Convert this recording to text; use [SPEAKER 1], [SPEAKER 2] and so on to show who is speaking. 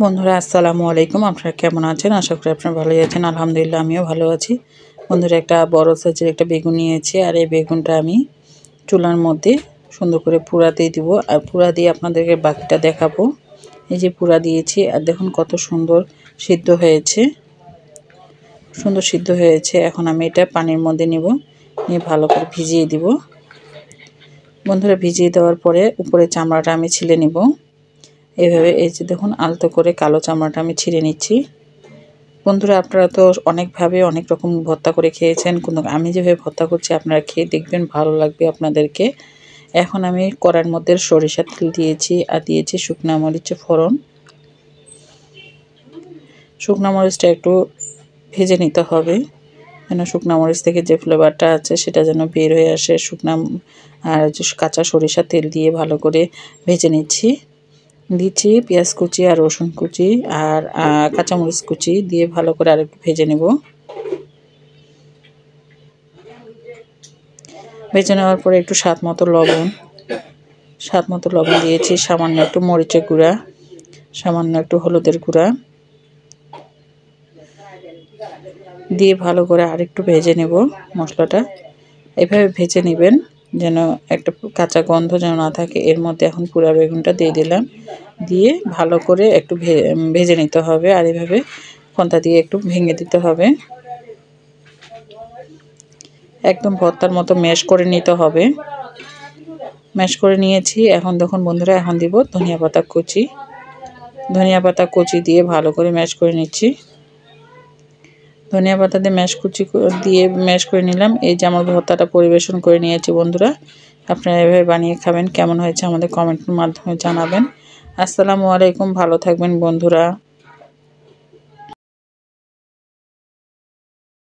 [SPEAKER 1] বন্ধুরা আসসালামু আলাইকুম। আপনারা কেমন আছেন? আশা করি আপনারা ভালোই আছেন। আলহামদুলিল্লাহ আমিও ভালো আছি। বন্ধুরা একটা বড় সাইজের একটা বেগুন নিয়েছি, আর এই বেগুনটা আমি চুলার মধ্যে সুন্দর করে পুরা দিয়ে দিব, আর পুরা দিয়ে আপনাদেরকে বাকিটা দেখাবো। এই যে পুরা দিয়েছি, আর দেখুন কত সুন্দর সিদ্ধ হয়েছে, সুন্দর সিদ্ধ হয়েছে। এখন আমি এটা পানির মধ্যে নিব, নিয়ে ভালো করে ভিজিয়ে দিব। বন্ধুরা ভিজিয়ে দেওয়ার পরে উপরে চামড়াটা আমি ছিলে নিব। এইভাবে এই যে দেখুন আলতো করে কালো চামড়াটা আমি ছিঁড়ে নিচ্ছি। বন্ধুরা আপনারা তো অনেকভাবে অনেক রকম ভর্তা করে খেয়েছেন, কিন্তু আমি যেভাবে ভর্তা করছি আপনারা খেয়ে দেখবেন, ভালো লাগবে আপনাদেরকে। এখন আমি কড়াইয়ের মধ্যে সরিষার তেল দিয়েছি, আর দিয়েছি শুকনা মরিচের ফোড়ন। শুকনা মরিচটা একটু ভেজে নিতে হবে, যেন শুকনা মরিচ থেকে যে ফ্লেভারটা আছে সেটা যেন বের হয়ে আসে। আর কাঁচা সরিষার তেল দিয়ে ভালো করে ভেজে নিচ্ছি। দিচ্ছি পেঁয়াজ কুচি আর রসুন কুচি আর কাঁচামরিচ কুচি দিয়ে ভালো করে আরেকটু ভেজে নেব। ভেজে নেওয়ার পরে একটু স্বাদ মতো লবণ দিয়েছি, সামান্য একটু মরিচের গুঁড়া, সামান্য একটু হলুদের গুঁড়া দিয়ে ভালো করে আরেকটু ভেজে নেব মশলাটা। এভাবে ভেজে নেবেন যেন একটা কাঁচা গন্ধ যেন না থাকে। এর মধ্যে এখন পুরা বেগুনটা দিয়ে দিলাম, দিয়ে ভালো করে একটু ভেজে নিতে হবে, আর এভাবে খন্তা দিয়ে একটু ভেঙে দিতে হবে। একদম ভর্তার মতো ম্যাশ করে নিতে হবে। ম্যাশ করে নিয়েছি। এখন দেখুন বন্ধুরা, এখন দিব ধনিয়া পাতা কুচি দিয়ে ভালো করে ম্যাশ করে নিচ্ছি। ধনিয়া পাতা দিয়ে ম্যাশ করে নিলাম। এই যে আমার ভর্তাটা পরিবেশন করে নিয়েছি। বন্ধুরা আপনারা এভাবে বানিয়ে খাবেন, কেমন হয়েছে আমাদের কমেন্টের মাধ্যমে জানাবেন। আসসালামু আলাইকুম, ভালো থাকবেন বন্ধুরা।